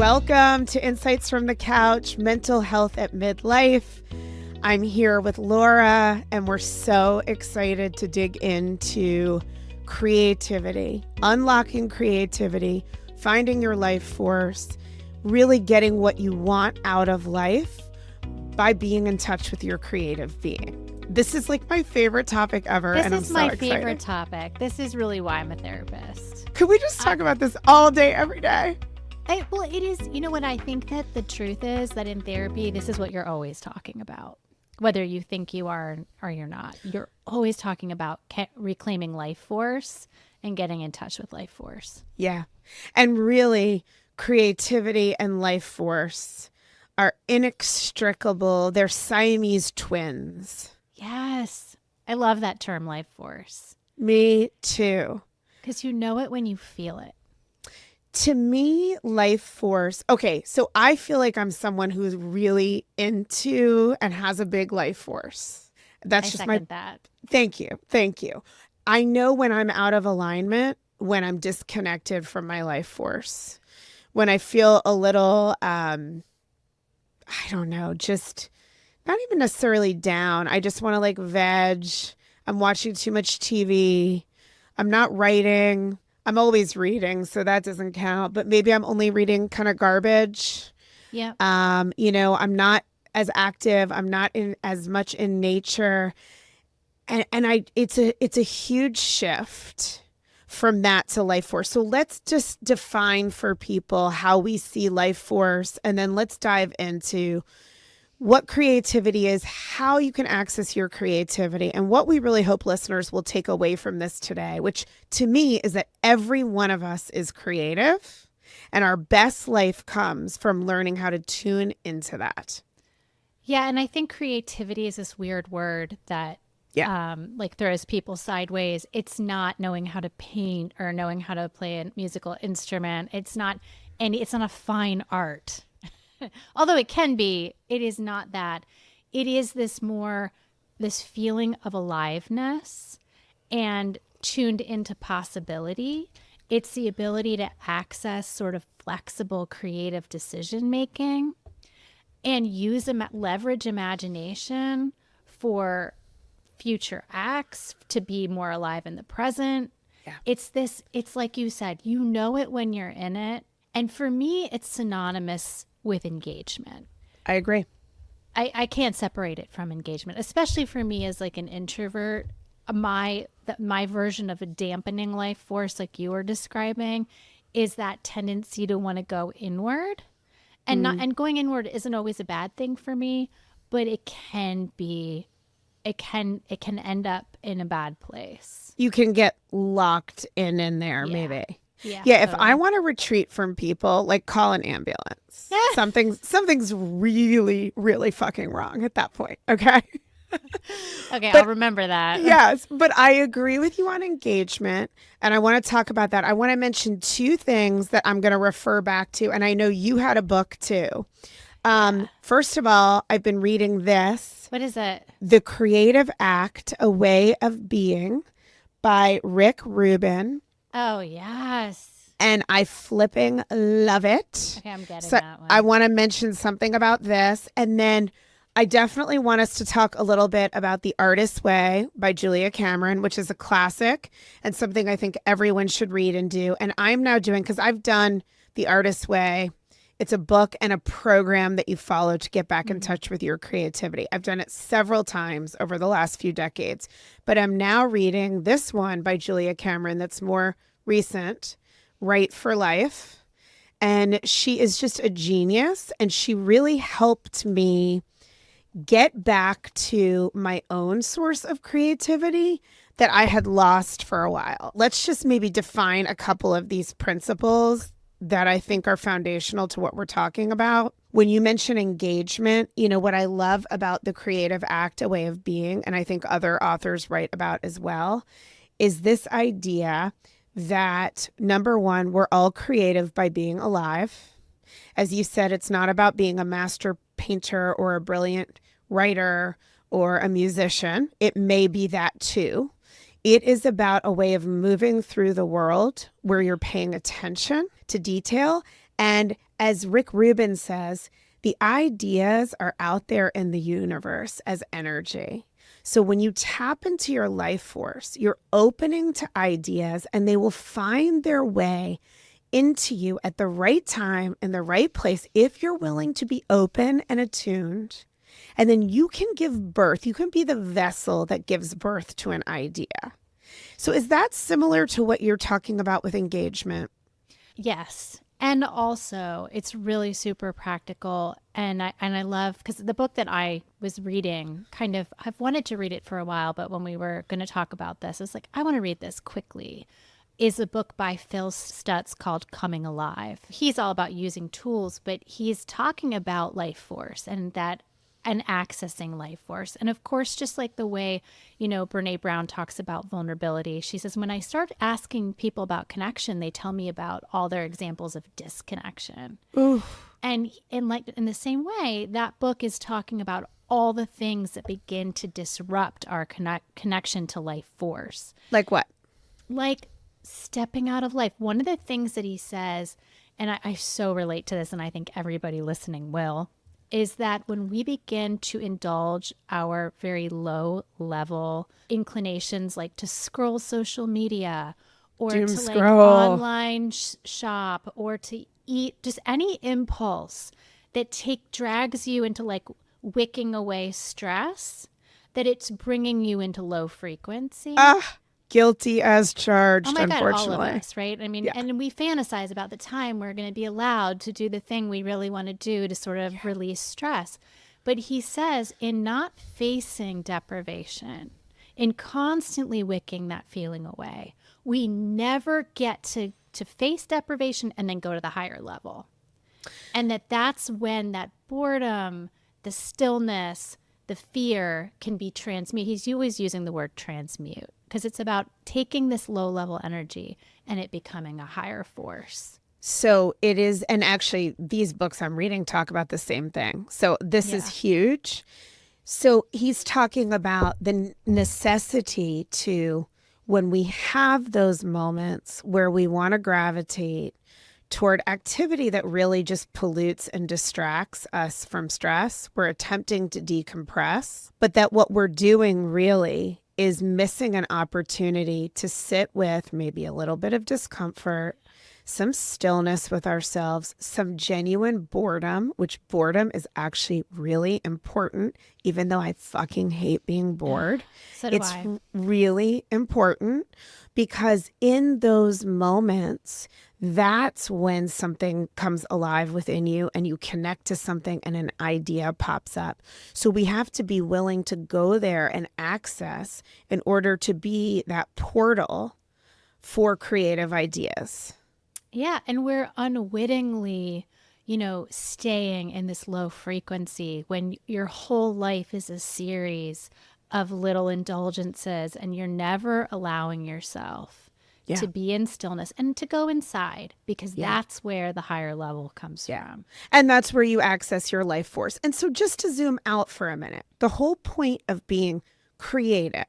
Welcome to Insights from the Couch, Mental Health at Midlife. I'm here with Laura, and we're so excited to dig into creativity, unlocking creativity, finding your life force, really getting what you want out of life by being in touch with your creative being. This is like my favorite topic ever, and I'm so excited. This is my favorite topic. This is really why I'm a therapist. Could we just talk about this all day, every day? Well, it is, you know what, I think that the truth is that in therapy, this is what you're always talking about. Whether you think you are or you're not. You're always talking about reclaiming life force and getting in touch with life force. Yeah. And really, creativity and life force are inextricable. They're Siamese twins. Yes. I love that term, life force. Me too. Because you know it when you feel it. To me, life force. Okay, so I feel like I'm someone who's really into and has a big life force. That's just my. That. Thank you. Thank you. I know when I'm out of alignment, when I'm disconnected from my life force, when I feel a little, I don't know, just not even necessarily down. I just want to like veg. I'm watching too much TV. I'm not writing. I'm always reading, so that doesn't count. But maybe I'm only reading kind of garbage. Yeah. I'm not as active. I'm not in as much in nature, and it's a huge shift from that to life force. So let's just define for people how we see life force, and then let's dive into what creativity is, how you can access your creativity, and what we really hope listeners will take away from this today, which to me is that every one of us is creative, and our best life comes from learning how to tune into that. Yeah, and I think creativity is this weird word that like throws people sideways. It's not knowing how to paint or knowing how to play a musical instrument. It's not a fine art. Although it can be, it is not that. It is this feeling of aliveness and tuned into possibility. It's the ability to access sort of flexible, creative decision making and leverage imagination for future acts, to be more alive in the present. Yeah. It's like you said, you know it when you're in it. And for me, it's synonymous with engagement. I agree. I can't separate it from engagement, especially for me as like an introvert. My version of a dampening life force, like you were describing, is that tendency to want to go inward, and going inward isn't always a bad thing for me, but it can end up in a bad place. You can get locked in there, maybe. Yeah, totally. If I want to retreat from people, like call an ambulance. Yeah. Something's really, really fucking wrong at that point. Okay. Okay, I'll remember that. Yes, but I agree with you on engagement, and I want to talk about that. I want to mention two things that I'm going to refer back to, and I know you had a book too. First of all, I've been reading this. What is it? The Creative Act, A Way of Being by Rick Rubin. Oh, yes. And I flipping love it. Okay, I'm getting so that one. I want to mention something about this. And then I definitely want us to talk a little bit about The Artist's Way by Julia Cameron, which is a classic and something I think everyone should read and do. And I'm now doing, because I've done The Artist's Way. It's a book and a program that you follow to get back in touch with your creativity. I've done it several times over the last few decades, but I'm now reading this one by Julia Cameron that's more recent, Right for Life. And she is just a genius, and she really helped me get back to my own source of creativity that I had lost for a while. Let's just maybe define a couple of these principles that I think are foundational to what we're talking about. When you mention engagement, you know, what I love about The Creative Act, A Way of Being, and I think other authors write about as well, is this idea that, number one, we're all creative by being alive. As you said, it's not about being a master painter or a brilliant writer or a musician. It may be that too. It is about a way of moving through the world where you're paying attention to detail and as Rick Rubin says, the ideas are out there in the universe as energy. So when you tap into your life force, you're opening to ideas and they will find their way into you at the right time in the right place if you're willing to be open and attuned. And then you can give birth. You can be the vessel that gives birth to an idea. So is that similar to what you're talking about with engagement? Yes. And also, it's really super practical. And I love, because the book that I was reading, kind of, I've wanted to read it for a while, but when we were going to talk about this, I was like, I want to read this quickly, is a book by Phil Stutz called Coming Alive. He's all about using tools, but he's talking about life force and accessing life force. And of course, just like the way, Brene Brown talks about vulnerability, she says, when I start asking people about connection, they tell me about all their examples of disconnection. Ooh. And in the same way, that book is talking about all the things that begin to disrupt our connection to life force. Like what? Like stepping out of life. One of the things that he says, and I so relate to this, and I think everybody listening will, is that when we begin to indulge our very low level inclinations, like to scroll social media or Doom to scroll. online shop or to eat, just any impulse that drags you into wicking away stress, that it's bringing you into low frequency. Guilty as charged, oh my God, unfortunately. all of us, right? I mean, and we fantasize about the time we're going to be allowed to do the thing we really want to do to sort of release stress. But he says, in not facing deprivation, in constantly wicking that feeling away, we never get to face deprivation and then go to the higher level. And that's when that boredom, the stillness, the fear can be transmute. He's always using the word transmute because it's about taking this low level energy and it becoming a higher force. So it is, and actually these books I'm reading talk about the same thing. So this is huge. So he's talking about the necessity to, when we have those moments where we want to gravitate toward activity that really just pollutes and distracts us from stress, we're attempting to decompress, but that what we're doing really is missing an opportunity to sit with maybe a little bit of discomfort, some stillness with ourselves, some genuine boredom, which boredom is actually really important, even though I fucking hate being bored. So do it's I. really important because in those moments, that's when something comes alive within you and you connect to something and an idea pops up. So we have to be willing to go there and access in order to be that portal for creative ideas. Yeah. And we're unwittingly, staying in this low frequency when your whole life is a series of little indulgences and you're never allowing yourself to be in stillness and to go inside because that's where the higher level comes from. And that's where you access your life force. And so just to zoom out for a minute, the whole point of being creative,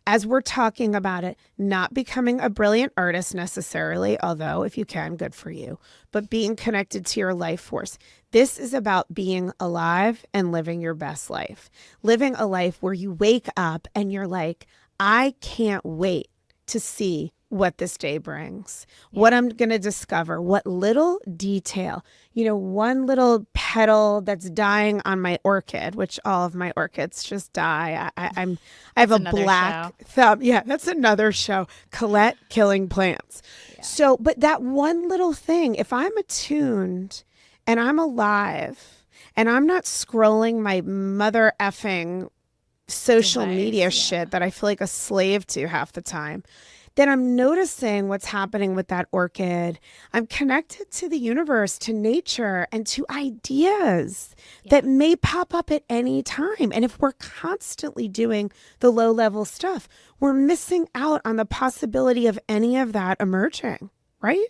as we're talking about it, not becoming a brilliant artist necessarily, although if you can, good for you, but being connected to your life force. This is about being alive and living your best life, living a life where you wake up and you're like, I can't wait to see what this day brings, what I'm going to discover, what little detail, one little petal that's dying on my orchid, which all of my orchids just die. I have a black thumb. Yeah, that's another show. Colette killing plants. Yeah. So, but that one little thing, if I'm attuned and I'm alive and I'm not scrolling my mother effing social media shit that I feel like a slave to half the time, then I'm noticing what's happening with that orchid. I'm connected to the universe, to nature, and to ideas that may pop up at any time. And if we're constantly doing the low level stuff, we're missing out on the possibility of any of that emerging, right?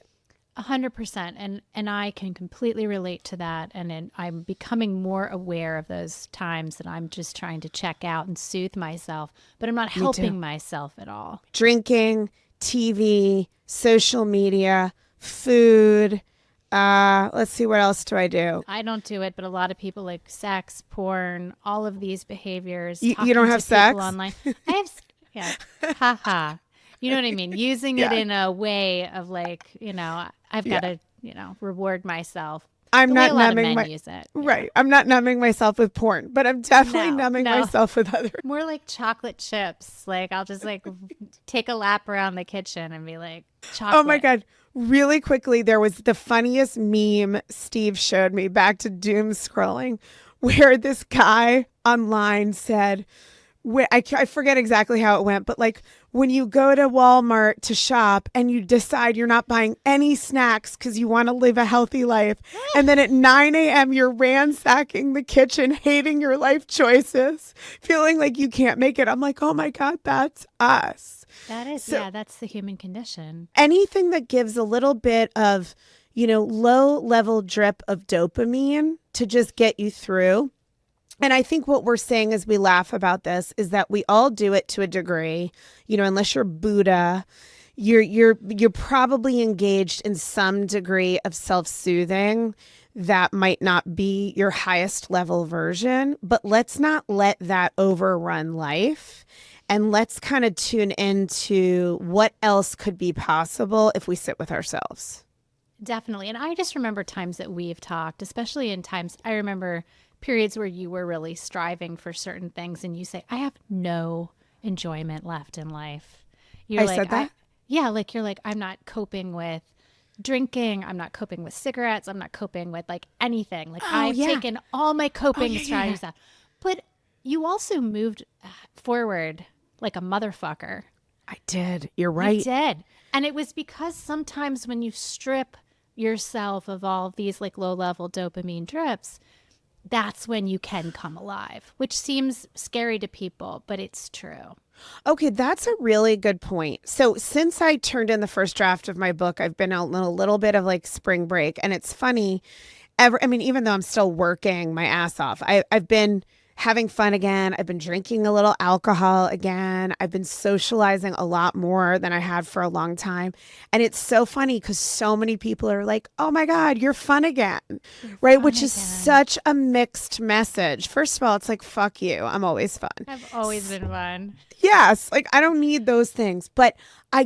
100%. And I can completely relate to that. And I'm becoming more aware of those times that I'm just trying to check out and soothe myself, but I'm not helping myself at all. Drinking, TV, social media, food, Let's see, what else do I do? I don't do it, but a lot of people like sex, porn, all of these behaviors, You don't talking have to people sex? online. I have, yeah, haha. You know what I mean? Using it Yeah. in a way of like, I've got Yeah. to, reward myself. I'm The way not a lot of numbing men my use it. Yeah. right. I'm not numbing myself with porn, but I'm definitely No, numbing no. myself with other. More like chocolate chips. Like I'll just like take a lap around the kitchen and be like, Oh my chocolate. God. Really quickly, there was the funniest meme Steve showed me, back to doom scrolling, where this guy online said, I forget exactly how it went, but like when you go to Walmart to shop and you decide you're not buying any snacks because you want to live a healthy life. And then at 9 a.m., you're ransacking the kitchen, hating your life choices, feeling like you can't make it. I'm like, oh my God, that's us. That is, So yeah, that's the human condition. anything that gives a little bit of, low level drip of dopamine to just get you through. And I think what we're saying as we laugh about this is that we all do it to a degree. Unless you're Buddha, you're probably engaged in some degree of self-soothing that might not be your highest level version, but let's not let that overrun life. And let's kind of tune into what else could be possible if we sit with ourselves. Definitely. And I just remember times that we've talked, especially in times, I remember periods where you were really striving for certain things and you say, I have no enjoyment left in life. You're I like, said that? yeah, like you're like, I'm not coping with drinking. I'm not coping with cigarettes. I'm not coping with like anything. Like Oh, I've yeah. taken all my coping Yeah, yeah, strategies out. But you also moved forward like a motherfucker. I did. You're You right. did. And it was because sometimes when you strip yourself of all of these like low level dopamine drips, that's when you can come alive, which seems scary to people, but it's true. Okay, that's a really good point. So, since I turned in the first draft of my book, I've been on a little bit of like spring break. And it's funny, even though I'm still working my ass off, I've been having fun again. I've been drinking a little alcohol again. I've been socializing a lot more than I had for a long time. And it's so funny because so many people are like, oh my God, you're fun again. Right. Which is such a mixed message. First of all, it's like, fuck you. I'm always fun. I've always been fun. Yes. Like, I don't need those things. But I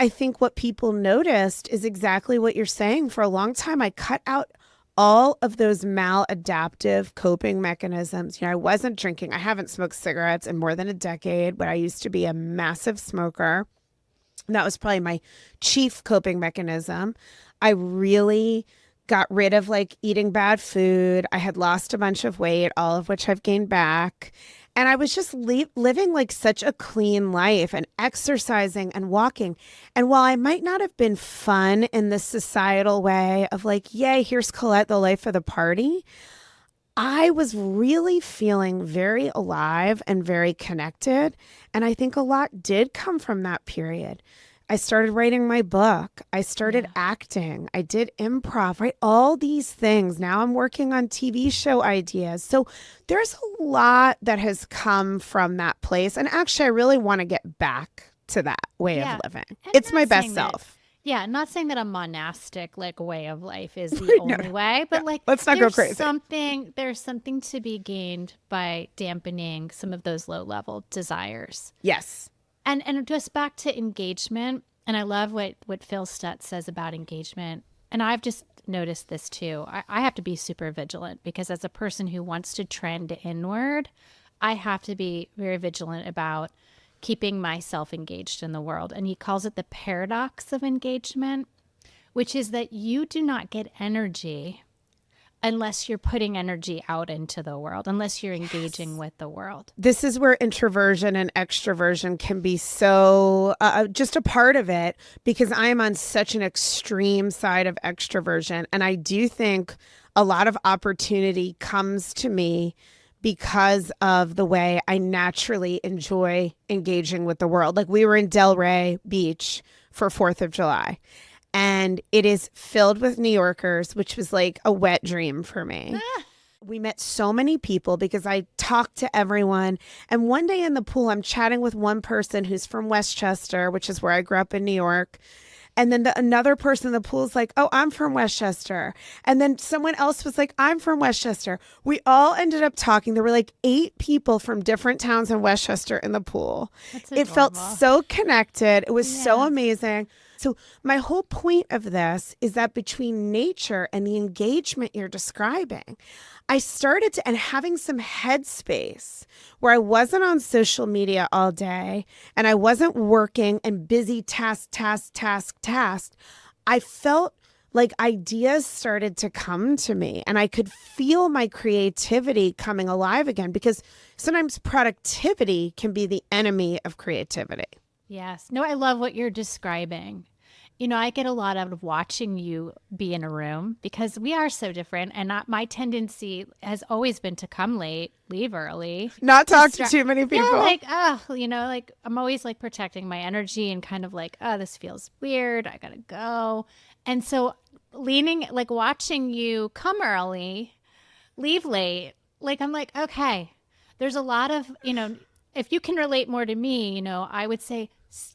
think what people noticed is exactly what you're saying. For a long time, I cut out all of those maladaptive coping mechanisms. I wasn't drinking. I haven't smoked cigarettes in more than a decade, but I used to be a massive smoker. And that was probably my chief coping mechanism. I really got rid of like eating bad food. I had lost a bunch of weight, all of which I've gained back. And I was just living like such a clean life and exercising and walking. And while I might not have been fun in the societal way of like, yay, here's Colette, the life of the party, I was really feeling very alive and very connected. And I think a lot did come from that period. I started writing my book. I started acting. I did improv, right? All these things. Now I'm working on TV show ideas. So there's a lot that has come from that place. And actually, I really want to get back to that way of living. And it's not my best saying that- self. Yeah, not saying that a monastic like way of life is the Right, only way, but like let's not go crazy. There's something to be gained by dampening some of those low level desires. Yes. And just back to engagement, and I love what Phil Stutz says about engagement. And I've just noticed this too. I have to be super vigilant because as a person who wants to trend inward, I have to be very vigilant about keeping myself engaged in the world. And he calls it the paradox of engagement, which is that you do not get energy unless you're putting energy out into the world, unless you're engaging with the world. This is where introversion and extroversion can be so just a part of it, because I am on such an extreme side of extroversion. And I do think a lot of opportunity comes to me because of the way I naturally enjoy engaging with the world. Like we were in Delray Beach for 4th of July. And it is filled with New Yorkers, which was like a wet dream for me. We met so many people because I talked to everyone. And one day in the pool, I'm chatting with one person who's from Westchester, which is where I grew up in New York. And then another person in the pool is like, oh, I'm from Westchester. And then someone else was like, I'm from Westchester. We all ended up talking. There were like 8 people from different towns in Westchester in the pool. That's It felt adorable. so connected. It was so Yeah. amazing. So my whole point of this is that between nature and the engagement you're describing, I started to, and having some headspace where I wasn't on social media all day and I wasn't working and busy task. I felt like ideas started to come to me and I could feel my creativity coming alive again, because sometimes productivity can be the enemy of creativity. Yes. No, I love what you're describing. I get a lot out of watching you be in a room because we are so different. And my tendency has always been to come late, leave early, Not talk to too many people. Yeah, like, like I'm always like protecting my energy and kind of like, oh, this feels weird. I gotta go. And so watching you come early, leave late, like I'm like, okay, there's a lot of, if you can relate more to me, I would say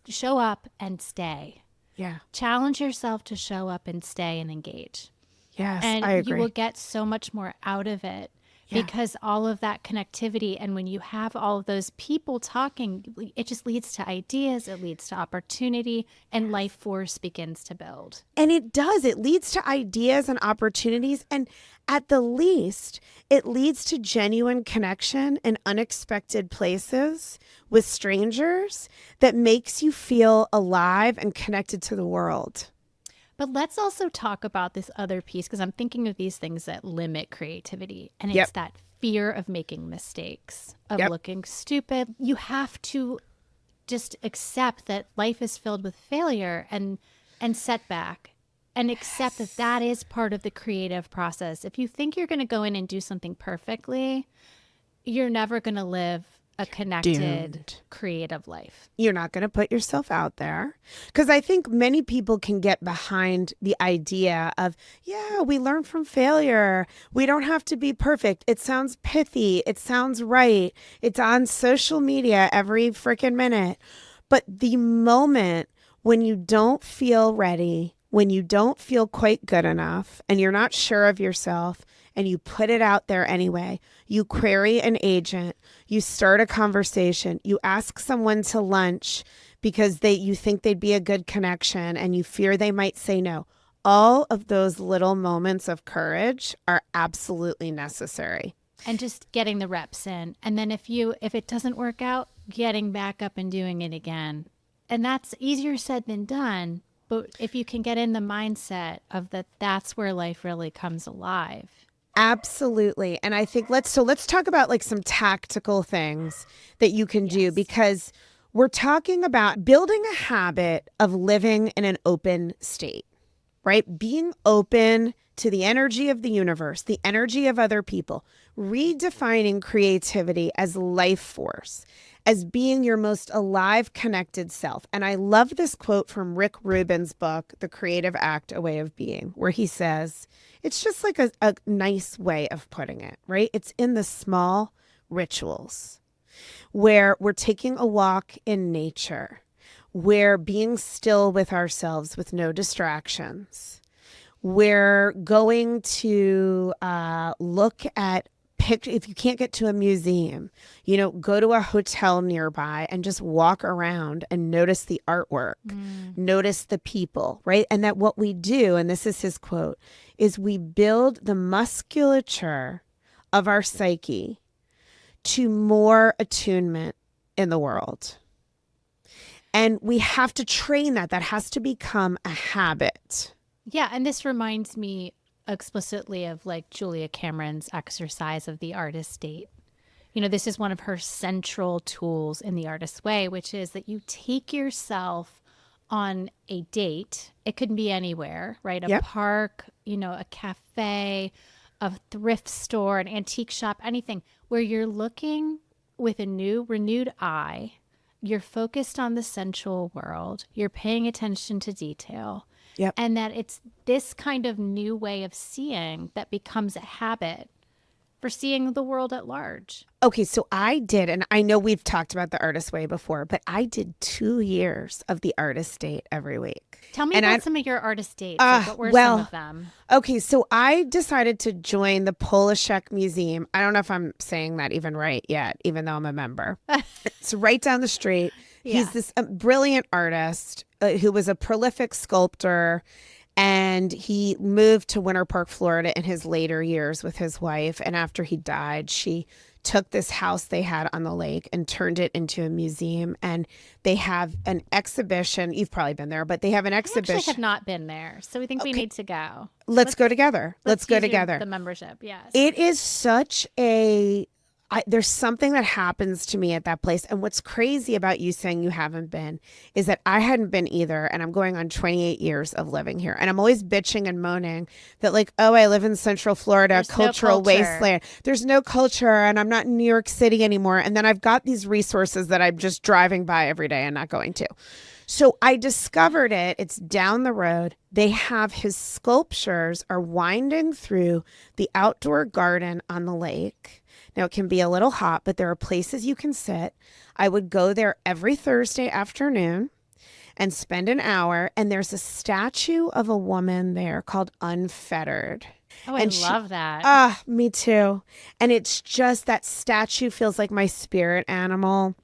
show up and stay. Yeah. Challenge yourself to show up and stay and engage. Yes, And I agree. you will get so much more out of it because all of that connectivity. And when you have all of those people talking, it just leads to ideas, it leads to opportunity, and life force begins to build. And it does. It leads to ideas and opportunities. And at the least, it leads to genuine connection in unexpected places with strangers that makes you feel alive and connected to the world. But let's also talk about this other piece, because I'm thinking of these things that limit creativity. And it's that fear of making mistakes, of looking stupid. You have to just accept that life is filled with failure and setback, and accept that that is part of the creative process. If you think you're going to go in and do something perfectly, you're never going to live a connected, creative life. You're not going to put yourself out there. Because I think many people can get behind the idea of, yeah, we learn from failure. We don't have to be perfect. It sounds pithy. It sounds right. It's on social media every freaking minute. But the moment when you don't feel ready, when you don't feel quite good enough, and you're not sure of yourself, and you put it out there anyway, you query an agent, you start a conversation, you ask someone to lunch because you think they'd be a good connection and you fear they might say no. All of those little moments of courage are absolutely necessary. And just getting the reps in. And then if it doesn't work out, getting back up and doing it again. And that's easier said than done. But if you can get in the mindset of that's where life really comes alive. Absolutely. And I think let's talk about like some tactical things that you can do, because we're talking about building a habit of living in an open state, right? Being open to the energy of the universe, the energy of other people, redefining creativity as life force, as being your most alive, connected self. And I love this quote from Rick Rubin's book, The Creative Act, A Way of Being, where he says, it's just like a nice way of putting it, right? It's in the small rituals where we're taking a walk in nature, we're being still with ourselves with no distractions. We're going to look at if you can't get to a museum, go to a hotel nearby and just walk around and notice the artwork, notice the people, right? And that what we do, and this is his quote, is we build the musculature of our psyche to more attunement in the world. And we have to train that. That has to become a habit. Yeah, and this reminds me explicitly of like Julia Cameron's exercise of the artist state. This is one of her central tools in the artist's way, which is that you take yourself on a date. It could be anywhere, right? A park, a cafe, a thrift store, an antique shop, anything where you're looking with a new, renewed eye. You're focused on the sensual world. You're paying attention to detail. Yep. And that it's this kind of new way of seeing that becomes a habit for seeing the world at large. Okay, so I did, and I know we've talked about the artist way before, but I did 2 years of the artist date every week. Tell me And about some of your artist dates. What were some of them? Okay, so I decided to join the Polishek Museum. I don't know if I'm saying that even right yet, even though I'm a member. It's right down the street. Yeah. He's this brilliant artist who was a prolific sculptor. And he moved to Winter Park, Florida in his later years with his wife. And after he died, she took this house they had on the lake and turned it into a museum. And they have an exhibition. You've probably been there, but they have an exhibition. I actually have not been there. So we think we need to go. Let's go together. Let's go together. The membership, yes. It is such there's something that happens to me at that place. And what's crazy about you saying you haven't been is that I hadn't been either. And I'm going on 28 years of living here. And I'm always bitching and moaning that like, oh, I live in Central Florida, there's cultural wasteland. There's no culture and I'm not in New York City anymore. And then I've got these resources that I'm just driving by every day and not going to. So I discovered it. It's down the road. They have his sculptures are winding through the outdoor garden on the lake. Now, it can be a little hot, but there are places you can sit. I would go there every Thursday afternoon and spend an hour. And there's a statue of a woman there called Unfettered. Oh, I love that. Me too. And it's just that statue feels like my spirit animal.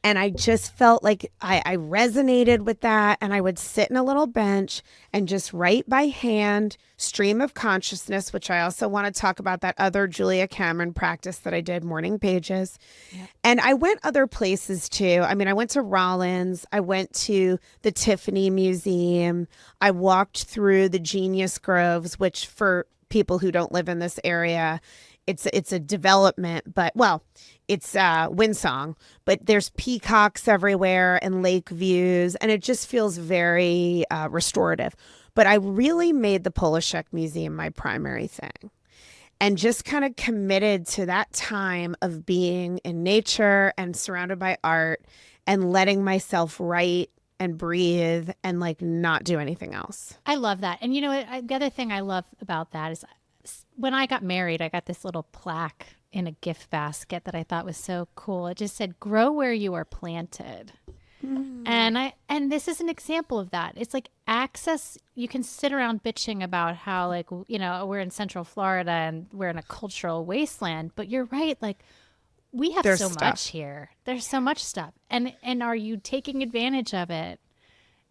And I just felt like I resonated with that. And I would sit in a little bench and just write by hand, stream of consciousness, which I also want to talk about that other Julia Cameron practice that I did, morning pages. Yep. And I went other places too. I mean, I went to Rollins. I went to the Tiffany Museum. I walked through the Genius Groves, which for people who don't live in this area, it's a development, but it's Windsong, but there's peacocks everywhere and lake views, and it just feels very restorative. But I really made the Polishek Museum my primary thing and just kind of committed to that time of being in nature and surrounded by art and letting myself write and breathe and like not do anything else. I love that. And you know what? The other thing I love about that is when I got married, I got this little plaque in a gift basket that I thought was so cool. It just said, grow where you are planted. And this is an example of that. It's like access. You can sit around bitching about how like, you know, we're in Central Florida and we're in a cultural wasteland, but you're right. Like we have so much here. There's so much stuff. And are you taking advantage of it?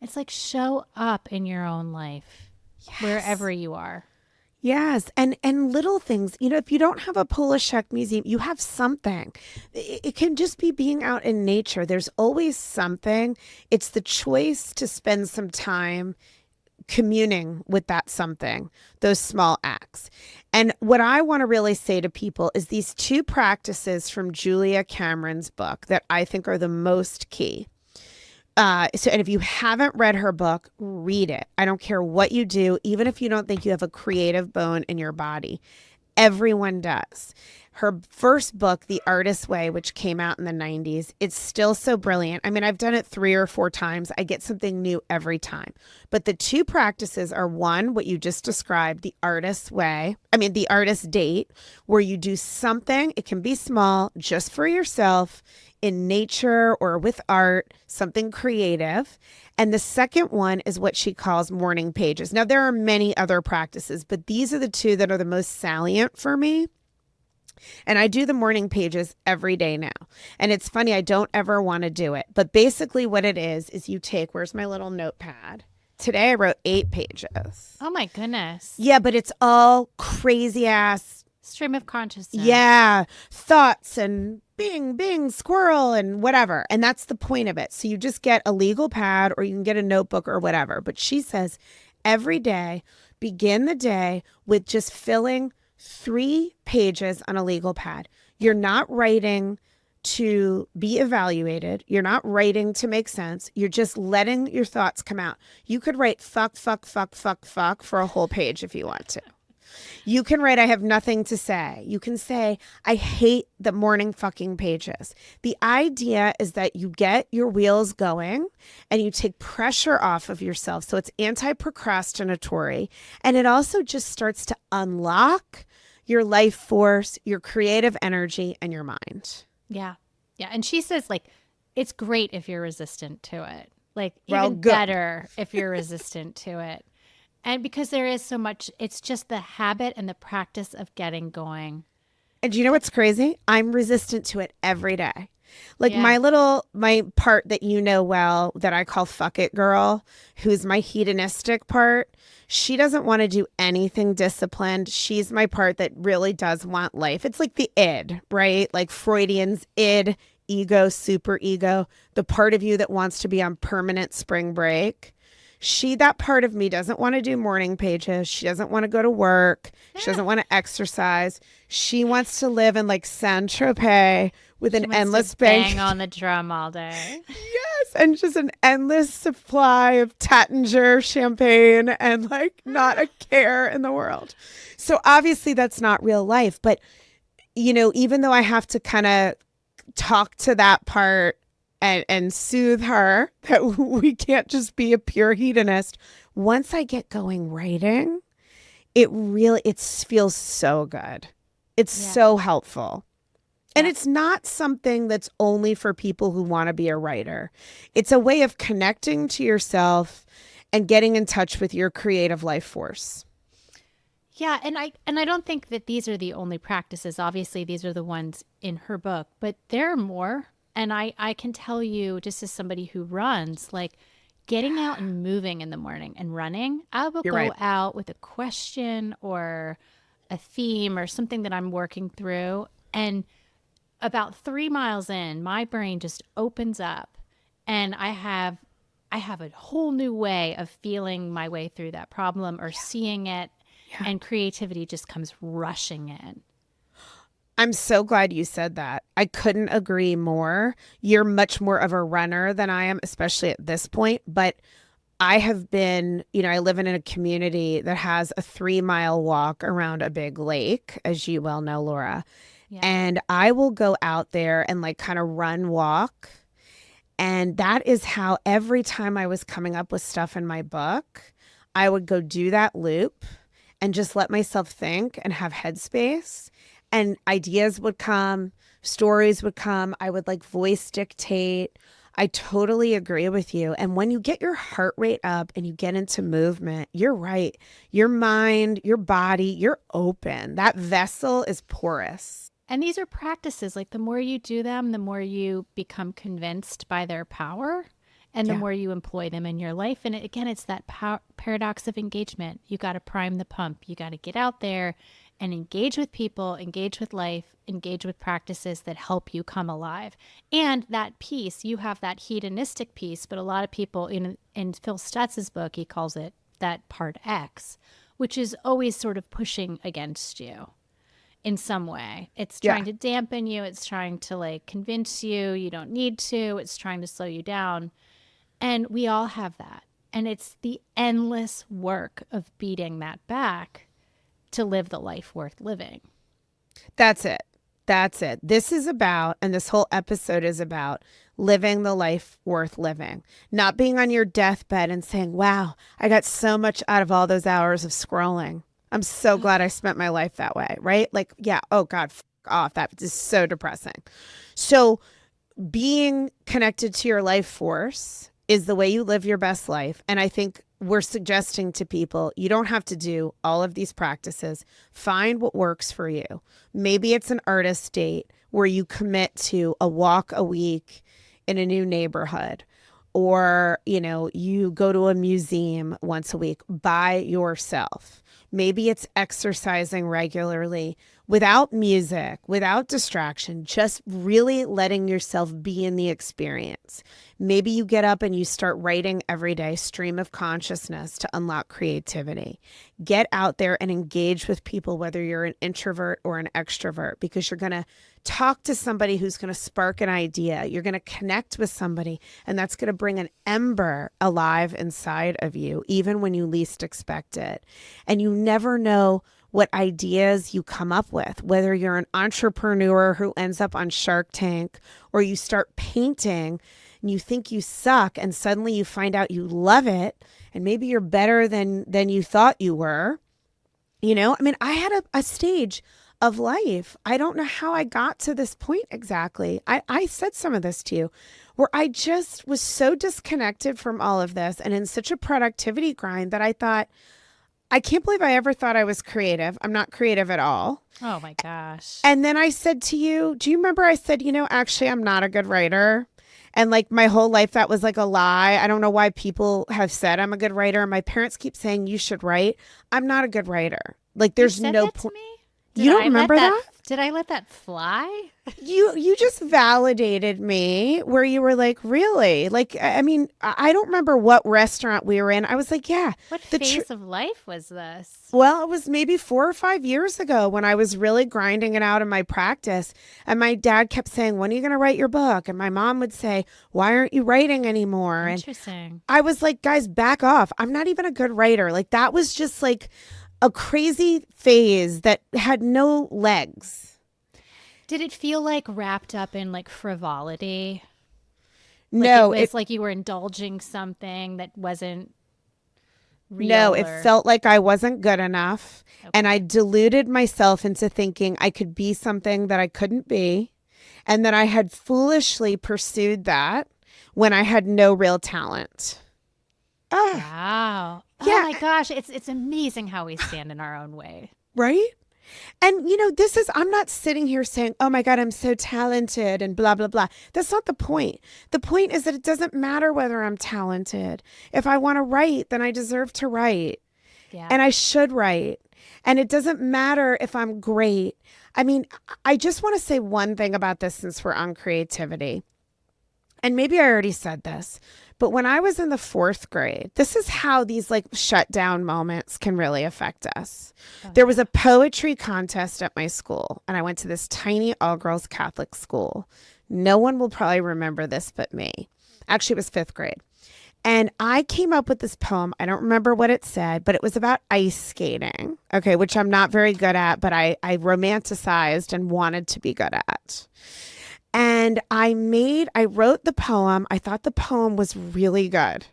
It's like show up in your own life, wherever you are. Yes. And little things, you know, if you don't have a Polishek museum, you have something. It can just be being out in nature. There's always something. It's the choice to spend some time communing with that something, those small acts. And what I want to really say to people is these two practices from Julia Cameron's book that I think are the most key. And if you haven't read her book, read it. I don't care what you do, even if you don't think you have a creative bone in your body. Everyone does. Her first book, The Artist's Way, which came out in the 90s, it's still so brilliant. I mean, I've done it 3 or 4 times. I get something new every time. But the two practices are one, what you just described, the artist's date, where you do something. It can be small, just for yourself, in nature or with art, something creative. And the second one is what she calls morning pages. Now, there are many other practices, but these are the two that are the most salient for me. And I do the morning pages every day now. And it's funny, I don't ever want to do it. But basically what it is you take, where's my little notepad? Today I wrote 8 pages. Oh my goodness. Yeah, but it's all crazy ass. Stream of consciousness. Yeah. Thoughts and bing, squirrel and whatever. And that's the point of it. So you just get a legal pad or you can get a notebook or whatever. But she says every day, begin the day with just filling 3 pages on a legal pad. You're not writing to be evaluated. You're not writing to make sense. You're just letting your thoughts come out. You could write fuck for a whole page if you want to. You can write, I have nothing to say. You can say, I hate the morning fucking pages. The idea is that you get your wheels going and you take pressure off of yourself. So it's anti-procrastinatory. And it also just starts to unlock your life force, your creative energy, and your mind. Yeah. Yeah. And she says, like, it's great if you're resistant to it. Like, Well, even good. better if you're resistant to it. And because there is so much, it's just the habit and the practice of getting going. And do you know what's crazy? I'm resistant to it every day. Like Yeah. my part that you know well that I call fuck it girl, who's my hedonistic part. She doesn't want to do anything disciplined. She's my part that really does want life. It's like the id, right? Like Freudian's id, ego, super ego, the part of you that wants to be on permanent spring break. That part of me doesn't want to do morning pages. She doesn't want to go to work. She doesn't want to exercise. She wants to live in like Saint-Tropez with an endless bang on the drum all day. Yes, and just an endless supply of Tattinger champagne and like not a care in the world. So obviously that's not real life. But, you know, even though I have to kind of talk to that part and soothe her that we can't just be a pure hedonist. Once I get going writing, it feels so good. It's so helpful. And it's not something that's only for people who want to be a writer. It's a way of connecting to yourself and getting in touch with your creative life force. Yeah, and I don't think that these are the only practices. Obviously, these are the ones in her book, but there are more. And I can tell you, just as somebody who runs, like getting out and moving in the morning and running, I will go out with a question or a theme or something that I'm working through. And about 3 miles in, my brain just opens up and I have a whole new way of feeling my way through that problem or seeing it. And creativity just comes rushing in. I'm so glad you said that. I couldn't agree more. You're much more of a runner than I am, especially at this point. But I have been, you know, I live in a community that has a 3-mile walk around a big lake, as you well know, Laura. Yeah. And I will go out there and like kind of run walk. And that is how every time I was coming up with stuff in my book, I would go do that loop and just let myself think and have headspace. And ideas would come, stories would come. I would like voice dictate. I totally agree with you. And when you get your heart rate up and you get into movement, you're right. Your mind, your body, you're open. That vessel is porous. And these are practices. Like the more you do them, the more you become convinced by their power and the more you employ them in your life. And again, it's that paradox of engagement. You got to prime the pump. You got to get out there and engage with people, engage with life, engage with practices that help you come alive. And that piece, you have that hedonistic piece, but a lot of people, in Phil Stutz's book, he calls it that part X, which is always sort of pushing against you in some way. It's trying to dampen you. It's trying to like convince you don't need to. It's trying to slow you down. And we all have that. And it's the endless work of beating that back to live the life worth living. That's it. That's it. This is about, and this whole episode is about living the life worth living, not being on your deathbed and saying, wow, I got so much out of all those hours of scrolling. I'm so glad I spent my life that way, right? Like, yeah, oh God, f off. That is so depressing. So being connected to your life force is the way you live your best life. And I think we're suggesting to people, you don't have to do all of these practices. Find what works for you. Maybe it's an artist date where you commit to a walk a week in a new neighborhood, or, you know, you go to a museum once a week by yourself. Maybe it's exercising regularly without music, without distraction, just really letting yourself be in the experience. Maybe you get up and you start writing every day, stream of consciousness to unlock creativity. Get out there and engage with people, whether you're an introvert or an extrovert, because you're going to talk to somebody who's going to spark an idea. You're going to connect with somebody, and that's going to bring an ember alive inside of you, even when you least expect it. And you never know what ideas you come up with, whether you're an entrepreneur who ends up on Shark Tank, or you start painting and you think you suck and suddenly you find out you love it and maybe you're better than you thought you were. I mean, I had a stage of life. I don't know how I got to this point exactly. I said some of this to you where I just was so disconnected from all of this and in such a productivity grind that I thought, I can't believe I ever thought I was creative. I'm not creative at all. Oh my gosh. And then I said to you, do you remember I said, actually, I'm not a good writer? And like my whole life, that was like a lie. I don't know why people have said I'm a good writer. My parents keep saying you should write. I'm not a good writer. Like there's no point. You don't remember that? Did I let that fly? You just validated me where you were like, really? Like, I mean, I don't remember what restaurant we were in. I was like, yeah. What phase of life was this? Well, it was maybe 4 or 5 years ago when I was really grinding it out in my practice. And my dad kept saying, when are you going to write your book? And my mom would say, why aren't you writing anymore? Interesting. And I was like, guys, back off. I'm not even a good writer. Like that was just like a crazy phase that had no legs. Did it feel like wrapped up in like frivolity? No, like it was like you were indulging something that wasn't real. No, it felt like I wasn't good enough. Okay. And I deluded myself into thinking I could be something that I couldn't be. And that I had foolishly pursued that when I had no real talent. Wow. Yeah. Oh my gosh. It's amazing how we stand in our own way. Right? And, I'm not sitting here saying, oh my God, I'm so talented and blah, blah, blah. That's not the point. The point is that it doesn't matter whether I'm talented. If I want to write, then I deserve to write. Yeah. And I should write. And it doesn't matter if I'm great. I mean, I just want to say one thing about this since we're on creativity. And maybe I already said this, but when I was in the 4th grade, this is how these like shutdown moments can really affect us. Okay. There was a poetry contest at my school, and I went to this tiny all-girls Catholic school. No one will probably remember this but me. Actually, it was 5th grade. And I came up with this poem. I don't remember what it said, but it was about ice skating, okay, which I'm not very good at, but I romanticized and wanted to be good at. And I wrote the poem. I thought the poem was really good.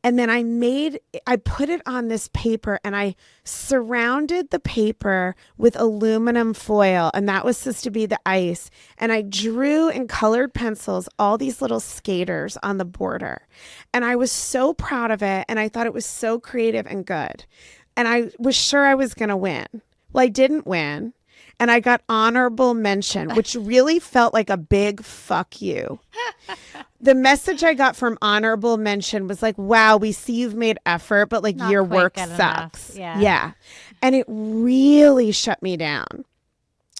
And then I put it on this paper and I surrounded the paper with aluminum foil. And that was supposed to be the ice. And I drew in colored pencils all these little skaters on the border. And I was so proud of it. And I thought it was so creative and good. And I was sure I was going to win. Well, I didn't win. And I got honorable mention, which really felt like a big fuck you. The message I got from honorable mention was like, wow, we see you've made effort, but like your work sucks. Yeah. And it really shut me down.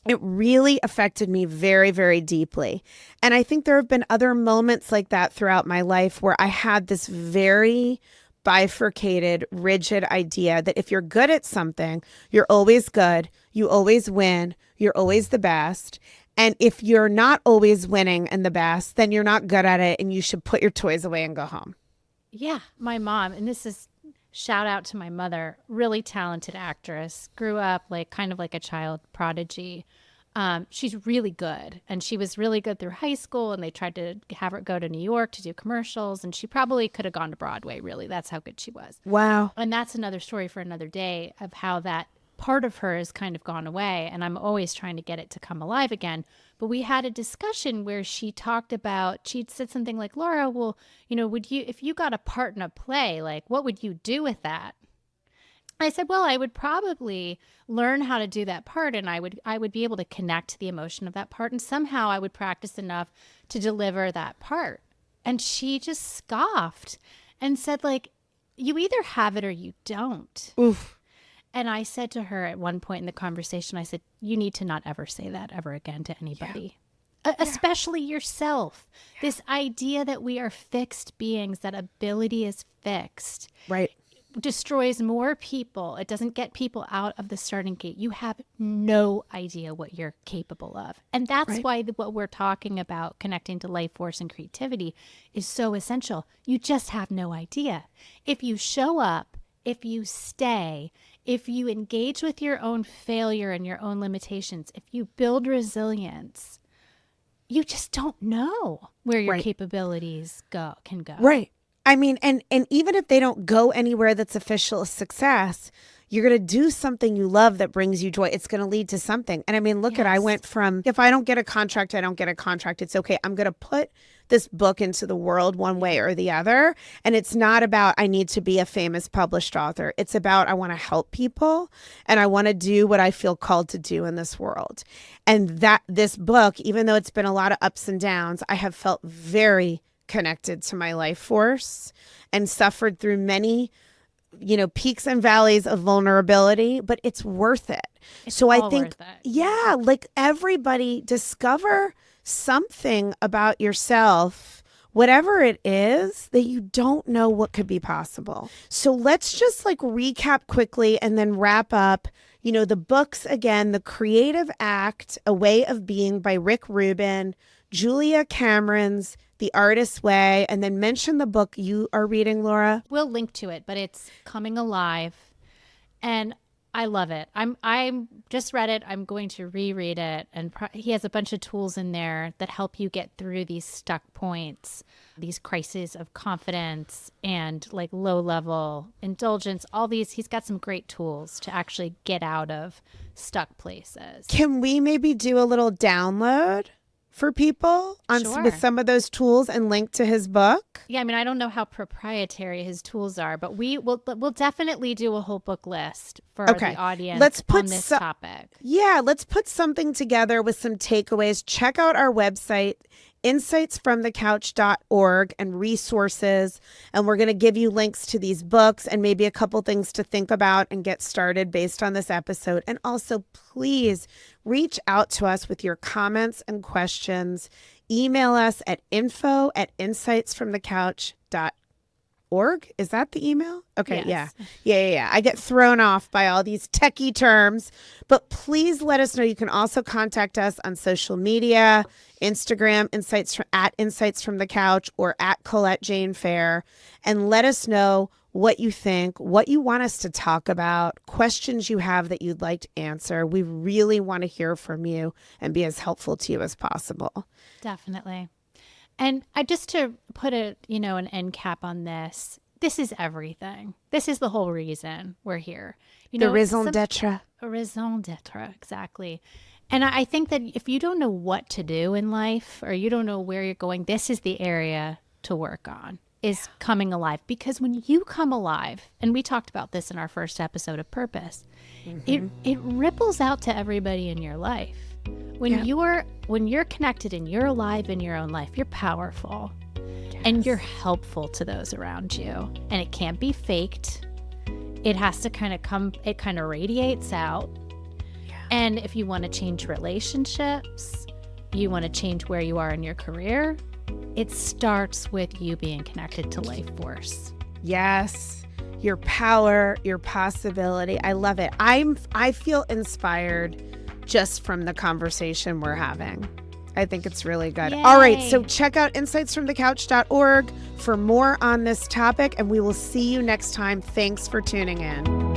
It really affected me very, very deeply. And I think there have been other moments like that throughout my life where I had this very bifurcated, rigid idea that if you're good at something, you're always good, you always win, you're always the best. And if you're not always winning and the best, then you're not good at it and you should put your toys away and go home. Yeah, my mom, and this is shout out to my mother, really talented actress, grew up like kind of like a child prodigy. She's really good, and she was really good through high school, and they tried to have her go to New York to do commercials, and she probably could have gone to Broadway, really. That's how good she was. Wow. And that's another story for another day of how that part of her has kind of gone away, and I'm always trying to get it to come alive again. But we had a discussion where she talked about, she'd said something like, Laura, well, if you got a part in a play, like, what would you do with that? I said, well, I would probably learn how to do that part, and I would be able to connect to the emotion of that part, and somehow I would practice enough to deliver that part. And she just scoffed and said, like, you either have it or you don't. Oof. And I said to her at one point in the conversation, I said, you need to not ever say that ever again to anybody. Yeah. Especially yourself. Yeah. This idea that we are fixed beings, that ability is fixed. Right. Destroys more people. It doesn't get people out of the starting gate. You have no idea what you're capable of. And that's why what we're talking about, connecting to life force and creativity, is so essential. You just have no idea. If you show up, if you stay, if you engage with your own failure and your own limitations, if you build resilience, you just don't know where your capabilities can go. Right. I mean, and even if they don't go anywhere that's official success, You're going to do something you love that brings you joy. It's going to lead to something. And I mean, look at, I went from, if I don't get a contract, I don't get a contract. It's okay. I'm going to put this book into the world one way or the other. And it's not about, I need to be a famous published author. It's about, I want to help people and I want to do what I feel called to do in this world. And that this book, even though it's been a lot of ups and downs, I have felt very connected to my life force and suffered through many, peaks and valleys of vulnerability, but it's worth it. So I think, like everybody discover something about yourself, whatever it is that you don't know what could be possible. So let's just like recap quickly and then wrap up. The books again, The Creative Act, A Way of Being by Rick Rubin, Julia Cameron's The Artist's Way, and then mention the book you are reading, Laura. We'll link to it, but it's Coming Alive. And I love it. I'm just read it. I'm going to reread it. And he has a bunch of tools in there that help you get through these stuck points, these crises of confidence and like low level indulgence, all these. He's got some great tools to actually get out of stuck places. Can we maybe do a little download for people with some of those tools and link to his book? Yeah, I mean, I don't know how proprietary his tools are, but we'll definitely do a whole book list for the audience on this topic. Yeah, let's put something together with some takeaways. Check out our website, insightsfromthecouch.org, and resources. And we're going to give you links to these books and maybe a couple things to think about and get started based on this episode. And also, please reach out to us with your comments and questions. Email us at info@insightsfromthecouch.org. Is that the email? Okay. Yes. Yeah. I get thrown off by all these techie terms, but please let us know. You can also contact us on social media, Instagram, at Insights from the Couch, or at Colette Jane Fair, and let us know what you think, what you want us to talk about, questions you have that you'd like to answer. We really want to hear from you and be as helpful to you as possible. Definitely. And just to put an end cap on this, this is everything. This is the whole reason we're here. The raison d'etre. Raison d'etre, exactly. And I think that if you don't know what to do in life or you don't know where you're going, this is the area to work on, is coming alive. Because when you come alive, and we talked about this in our first episode of Purpose, it ripples out to everybody in your life. When you're connected and you're alive in your own life, you're powerful and you're helpful to those around you. And it can't be faked. It has to kind of radiates out. Yeah. And if you want to change relationships, you want to change where you are in your career, it starts with you being connected to life force. Yes. Your power, your possibility. I love it. I feel inspired just from the conversation we're having. I think it's really good. Yay. All right, so check out insightsfromthecouch.org for more on this topic, and we will see you next time. Thanks for tuning in.